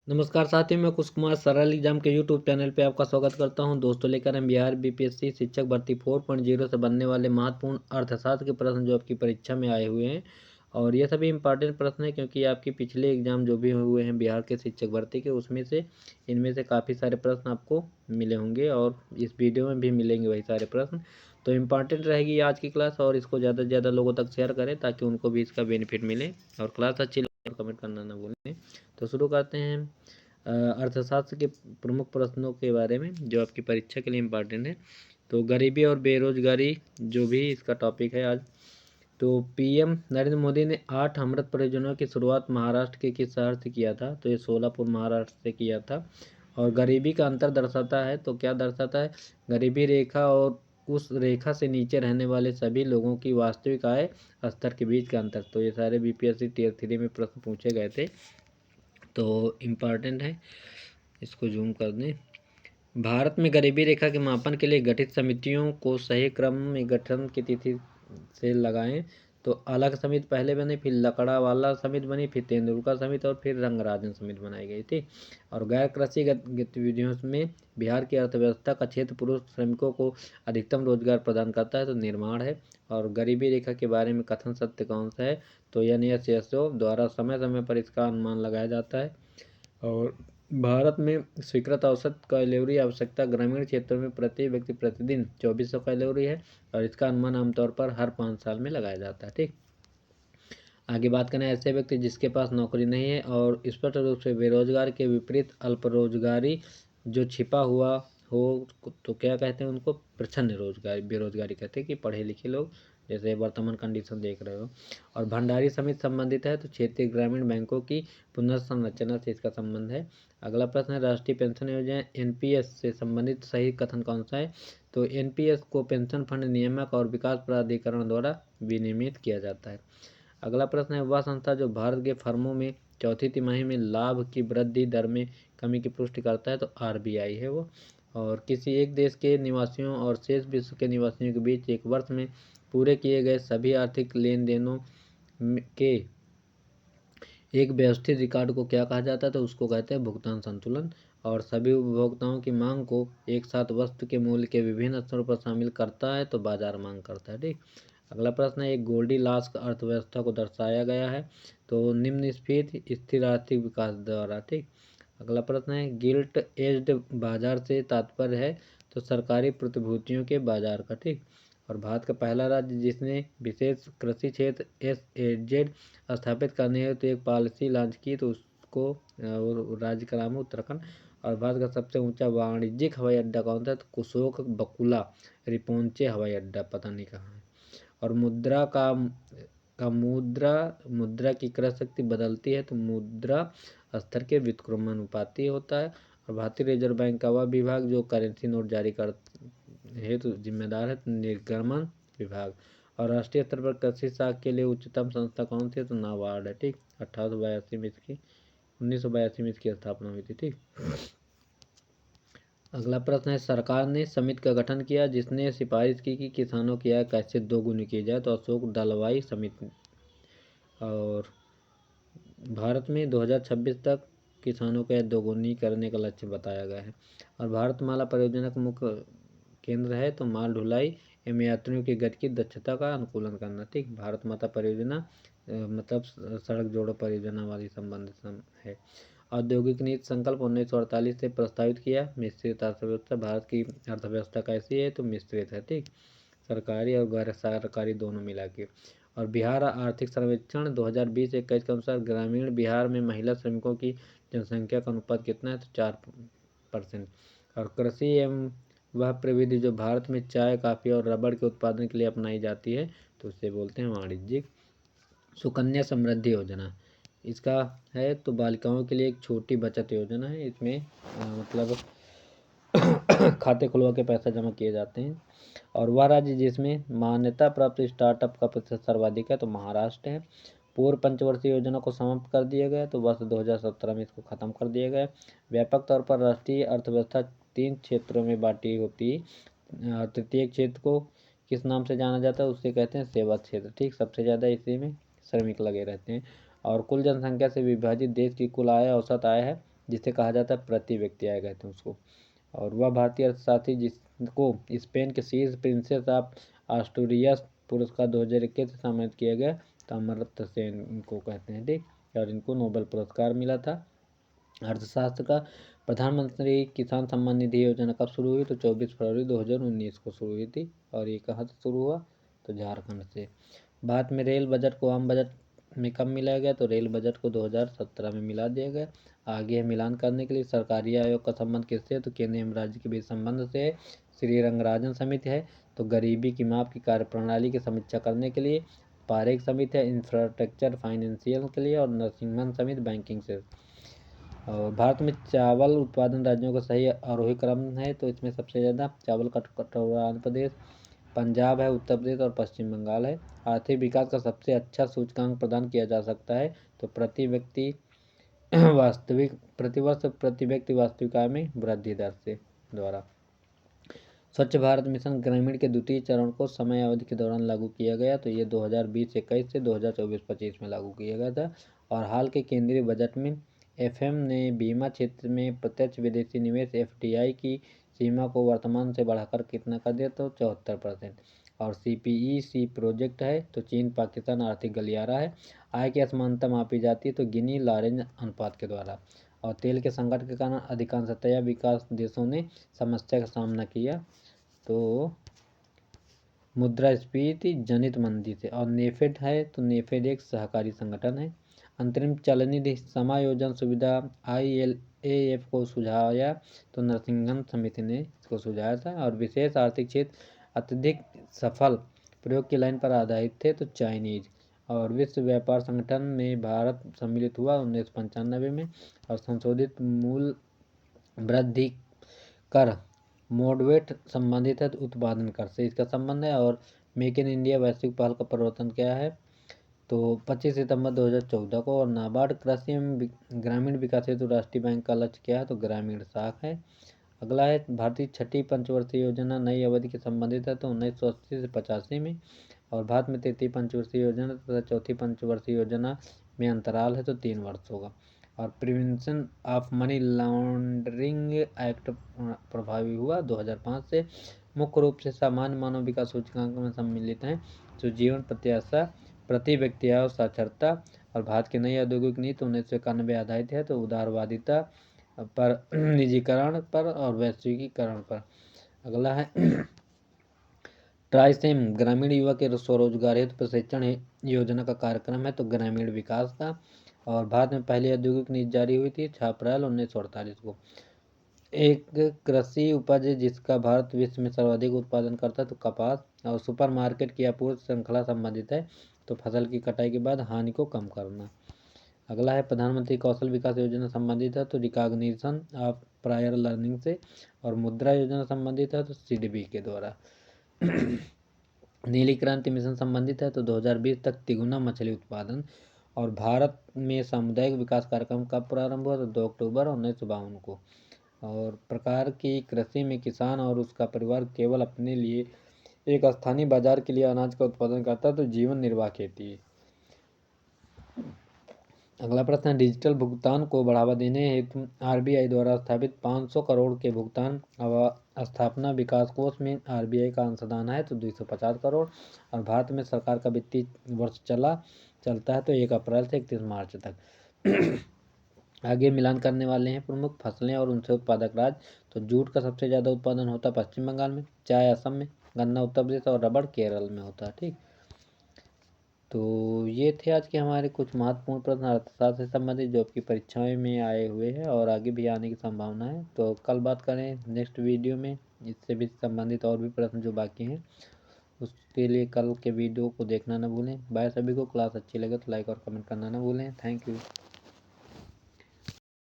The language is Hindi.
नमस्कार साथियों, मैं कुश कुमार सरल एग्जाम के यूट्यूब चैनल पे आपका स्वागत करता हूं। दोस्तों, लेकर हम बिहार बीपीएससी शिक्षक भर्ती 4.0 से बनने वाले महत्वपूर्ण अर्थशास्त्र के प्रश्न जो आपकी परीक्षा में आए हुए हैं। और ये सभी इंपॉर्टेंट प्रश्न हैं क्योंकि आपके पिछले एग्जाम जो भी हुए हैं बिहार के शिक्षक भर्ती के, उसमें से इनमें से काफ़ी सारे प्रश्न आपको मिले होंगे और इस वीडियो में भी मिलेंगे वही सारे प्रश्न। तो इम्पॉर्टेंट रहेगी आज की क्लास और इसको ज़्यादा से ज़्यादा लोगों तक शेयर करें ताकि उनको भी इसका बेनिफिट मिले। और क्लास अच्छी लगे तो कमेंट करना ना भूलें। तो शुरू करते हैं अर्थशास्त्र के प्रमुख प्रश्नों के बारे में जो आपकी परीक्षा के लिए इम्पॉर्टेंट है। तो गरीबी और बेरोजगारी जो भी इसका टॉपिक है आज। तो पीएम नरेंद्र मोदी ने 8 अमृत परियोजनाओं की शुरुआत महाराष्ट्र के किस शहर से किया था? तो ये सोलापुर महाराष्ट्र से किया था। और गरीबी का अंतर दर्शाता है, तो क्या दर्शाता है? गरीबी रेखा और उस रेखा से नीचे रहने वाले सभी लोगों की वास्तविक आय स्तर के बीच का अंतर। तो ये सारे बीपीएससी टियर 3 में प्रश्न पूछे गए थे, तो इम्पॉर्टेंट है, इसको जूम कर दें। भारत में गरीबी रेखा के मापन के लिए गठित समितियों को सही क्रम में गठन की तिथि से लगाएं। तो अलग समिति पहले बनी, फिर लकड़ावाला समिति बनी, फिर तेंदुलकर समिति और फिर रंगराजन समिति बनाई गई थी। और गैर कृषि गतिविधियों में बिहार की अर्थव्यवस्था का क्षेत्र पुरुष श्रमिकों को अधिकतम रोजगार प्रदान करता है, तो निर्माण है। और गरीबी रेखा के बारे में कथन सत्य कौन सा है? तो एनएसएसओ द्वारा समय समय पर इसका अनुमान लगाया जाता है। और भारत में स्वीकृत औसत कैलोरी आवश्यकता ग्रामीण क्षेत्रों में प्रति व्यक्ति प्रतिदिन 2400 कैलोरी है और इसका अनुमान आमतौर पर हर 5 साल में लगाया जाता है। ठीक, आगे बात करें ऐसे व्यक्ति जिसके पास नौकरी नहीं है और स्पष्ट रूप से बेरोजगार के विपरीत अल्परोजगारी जो छिपा हुआ हो, तो क्या कहते हैं उनको? प्रच्छन्न रोजगारी, बेरोजगारी कहते हैं कि पढ़े लिखे लोग, जैसे वर्तमान कंडीशन देख रहे हो। और भंडारी समिति संबंधित है, तो क्षेत्रीय ग्रामीण बैंकों की पुनर्संरचना से इसका संबंध है। अगला प्रश्न है राष्ट्रीय पेंशन योजना एनपीएस से संबंधित सही कथन कौन सा है? तो एनपीएस को पेंशन फंड नियामक और विकास प्राधिकरण द्वारा विनियमित किया जाता है। अगला प्रश्न है वह संस्था जो भारत के फर्मों में चौथी तिमाही में लाभ की वृद्धि दर में कमी की पुष्टि करता है, तो आरबीआई है वो। और किसी एक देश के निवासियों और शेष विश्व के निवासियों के बीच एक वर्ष में पूरे किए गए सभी आर्थिक लेन देनों के एक व्यवस्थित रिकॉर्ड को क्या कहा जाता है? तो उसको कहते हैं भुगतान संतुलन। और सभी उपभोक्ताओं की मांग को एक साथ वस्तु के मूल्य के विभिन्न स्तरों पर शामिल करता है, तो बाजार मांग करता है। ठीक, अगला प्रश्न है एक गोल्डीलॉक्स अर्थव्यवस्था को दर्शाया गया है, तो निम्नस्फीति स्थिर आर्थिक विकास द्वारा। ठीक, अगला प्रश्न है गिल्ट एज्ड बाजार से तात्पर्य है, तो सरकारी प्रतिभूतियों के बाजार का। ठीक, और भारत का पहला राज्य जिसने विशेष कृषि क्षेत्र SAZ स्थापित करने हेतु तो एक पॉलिसी लॉन्च की, तो उसको राज्य का नाम है उत्तराखंड। और भारत का सबसे ऊंचा वाणिज्यिक हवाई अड्डा कौन सा है? तो कुशोक बकुला रिपोंचे हवाई अड्डा, पता नहीं कहाँ है। और मुद्रा की क्रय शक्ति बदलती है, तो मुद्रा स्तर के व्युत्क्रमानुपाती होता है। और भारतीय रिजर्व बैंक का वह विभाग जो करेंसी नोट जारी कर हेतु जिम्मेदार है, तो निर्गमन विभाग। और राष्ट्रीय स्तर पर कृषि साख के लिए उच्चतम संस्था कौन सी है? तो नाबार्ड है। ठीक, 1882 में इसकी 1982 में इसकी स्थापना हुई थी। ठीक, अगला प्रश्न है सरकार ने समिति का गठन किया जिसने सिफारिश की कि किसानों की आय कैसे दोगुनी की जाए, तो अशोक दलवाई समिति। और भारत में 2026 तक किसानों को आय दोगुनी करने का लक्ष्य बताया गया है। और भारतमाला परियोजना का मुख्य केंद्र है, तो माल ढुलाई एवं यात्रियों की गति की दक्षता का अनुकूलन करना। ठीक, भारत माता परियोजना मतलब सड़क जोड़ो परियोजना वाली संबंधित है। औद्योगिक नीति संकल्प 1948 से प्रस्तावित किया। मिश्रित अर्थव्यवस्था, भारत की अर्थव्यवस्था कैसी है? तो मिश्रित है। ठीक, सरकारी और गैर सरकारी दोनों मिला के। और बिहार आर्थिक सर्वेक्षण 2020-21 के अनुसार ग्रामीण बिहार में महिला श्रमिकों की जनसंख्या का अनुपात कितना है? तो 4%। और कृषि एवं वह प्रविधि जो भारत में चाय, कॉफी और रबड़ के उत्पादन के लिए अपनाई जाती है, तो उसे बोलते हैं वाणिज्यिक। सुकन्या समृद्धि योजना इसका है, तो बालिकाओं के लिए एक छोटी बचत योजना है। इसमें मतलब खाते खुलवा के पैसा जमा किए जाते हैं। और वह राज्य जिसमें मान्यता प्राप्त स्टार्टअप का प्रतिशत सर्वाधिक है, तो महाराष्ट्र है। पूर्व पंचवर्षीय योजना को समाप्त कर दिया गया, तो वर्ष 2017 में इसको खत्म कर दिया गया। व्यापक तौर पर राष्ट्रीय अर्थव्यवस्था 3 क्षेत्रों में बांटी होती है। तृतीय क्षेत्र को किस नाम से जाना जाता है? उससे कहते हैं सेवा क्षेत्र। ठीक, सबसे ज़्यादा इसी में श्रमिक लगे रहते हैं। और कुल जनसंख्या से विभाजित देश की कुल आय औसत आय है जिसे कहा जाता है प्रति व्यक्ति आय कहते हैं उसको। और वह भारतीय अर्थशास्त्री जिसको स्पेन के शीर्ष प्रिंसेस ऑफ आस्टूरियस पुरस्कार 2021 से सम्मानित किया गया, अमर्त्य सेन इनको कहते हैं, ठीक। और इनको नोबेल पुरस्कार मिला था अर्थशास्त्र का। प्रधानमंत्री किसान सम्मान निधि योजना कब शुरू हुई? तो 24 फरवरी 2019 को शुरू हुई थी। और ये कहाँ से शुरू हुआ? तो झारखंड से। भारत में रेल बजट को आम बजट में कब मिलाया गया? तो रेल बजट को 2017 में मिला दिया गया। आगे है मिलान करने के लिए सरकारी आयोग का संबंध किससे है? तो केंद्र एवं राज्य के बीच संबंध से है। श्री रंगराजन समिति है तो गरीबी की माप की कार्यप्रणाली की समीक्षा करने के लिए। पारेख समिति है इंफ्रास्ट्रक्चर फाइनेंशियल के लिए। और नरसिम्हन समिति बैंकिंग से। और भारत में चावल उत्पादन राज्यों का सही आरोही क्रम है तो इसमें सबसे ज़्यादा चावल का कटोरा आंध्र प्रदेश, पंजाब है, उत्तर प्रदेश और पश्चिम बंगाल है। आर्थिक विकास का सबसे अच्छा सूचकांक प्रदान किया जा सकता है तो प्रति व्यक्ति वास्तविक प्रतिवर्ष प्रति व्यक्ति वास्तविक आय में वृद्धि दर से द्वारा। स्वच्छ भारत मिशन ग्रामीण के द्वितीय चरण को समय अवधि के दौरान लागू किया गया तो ये 2020-21 से 2024-25 में लागू किया गया था। और हाल के केंद्रीय बजट में एफएम ने बीमा क्षेत्र में प्रत्यक्ष विदेशी निवेश एफडीआई की सीमा को वर्तमान से बढ़ाकर कितना कर दिया? तो 74%। और सीपीईसी प्रोजेक्ट है तो चीन पाकिस्तान आर्थिक गलियारा है। आय की असमानता मापी जाती है तो गिनी लॉरेंज अनुपात के द्वारा। और तेल के संकट के कारण अधिकांशतया विकास देशों ने समस्या का सामना किया तो मुद्रास्फीति जनित मंदी से। और नेफेड है तो नेफेड एक सहकारी संगठन है। अंतरिम चलनिधि समायोजन सुविधा ILAF को सुझाया तो नरसिंहन समिति ने इसको सुझाया था। और विशेष आर्थिक क्षेत्र अत्यधिक सफल प्रयोग की लाइन पर आधारित थे तो चाइनीज। और विश्व व्यापार संगठन में भारत सम्मिलित हुआ 1995 में। और संशोधित मूल वृद्धि कर मॉडरेट संबंधित है तो उत्पादन कर से इसका संबंध है। और मेक इन इंडिया वैश्विक पहल का प्रवर्तन क्या है? तो 25 सितंबर 2014 को। और नाबार्ड कृषि एवं ग्रामीण विकास हेतु राष्ट्रीय बैंक का लक्ष्य क्या है? तो ग्रामीण साख है। अगला है भारतीय छठी पंचवर्षीय योजना नई अवधि के संबंधित है तो 1980 से 85 में। और भारत में तृतीय पंचवर्षीय योजना तथा चौथी पंचवर्षीय योजना में अंतराल है तो 3 वर्ष होगा। और prevention of money laundering act प्रभावी हुआ 2005 से। मुख्य रूप से सामान्य मानव विकास सूचकांक में सम्मिलित हैं जो जीवन प्रत्याशा, प्रति व्यक्ति आय और साक्षरता। और भारत की नई औद्योगिक नीति 1991 आधारित है तो उदारवादिता पर, निजीकरण पर और वैश्विकीकरण पर। अगला है ट्राइसेम ग्रामीण युवा के स्वरोजगार हेतु प्रशिक्षण योजना का कार्यक्रम है तो ग्रामीण विकास का। और भारत में पहली औद्योगिक नीति जारी हुई थी 6 अप्रैल 1948 को। एक कृषि उपज जिसका भारत विश्व में सर्वाधिक उत्पादन करता है तो कपास। और सुपरमार्केट की आपूर्ति श्रृंखला संबंधित है तो फसल की कटाई के बाद हानि को कम करना। अगला है प्रधानमंत्री कौशल विकास योजना संबंधित है तो रिकॉग्निशन ऑफ प्रायर लर्निंग से। और मुद्रा योजना संबंधित है तो सिडबी के द्वारा। नीली क्रांति मिशन संबंधित है तो 2020 तक तिगुना मछली उत्पादन। और भारत में सामुदायिक विकास कार्यक्रम कब प्रारंभ हुआ? तो 2 अक्टूबर 1952 को। और प्रकार की कृषि में किसान और उसका परिवार केवल अपने लिए एक स्थानीय बाजार के लिए अनाज का उत्पादन करता है तो जीवन निर्वाह खेती है। अगला प्रश्न है डिजिटल भुगतान को बढ़ावा देने हेतु आरबीआई द्वारा स्थापित 500 करोड़ के भुगतान स्थापना विकास कोष में आरबीआई का अंशदान है तो 250 करोड़। और भारत में सरकार का वित्तीय वर्ष चलता है तो 1 अप्रैल से 31 मार्च तक। आगे मिलान करने वाले हैं प्रमुख फसलें और उनसे उत्पादक राज्य। तो जूट का सबसे ज़्यादा उत्पादन होता है पश्चिम बंगाल में, चाय असम में, गन्ना उत्तर प्रदेश और रबड़ केरल में होता है, ठीक। तो ये थे आज के हमारे कुछ महत्वपूर्ण प्रश्न अर्थशास्त्र से संबंधित जो आपकी परीक्षाएं में आए हुए हैं और आगे भी आने की संभावना है। तो कल बात करें नेक्स्ट वीडियो में इससे भी संबंधित और भी प्रश्न जो बाकी हैं उसके लिए कल के वीडियो को देखना ना भूलें। बाय सभी को। क्लास अच्छी लगे तो लाइक और कमेंट करना ना भूलें। Thank you.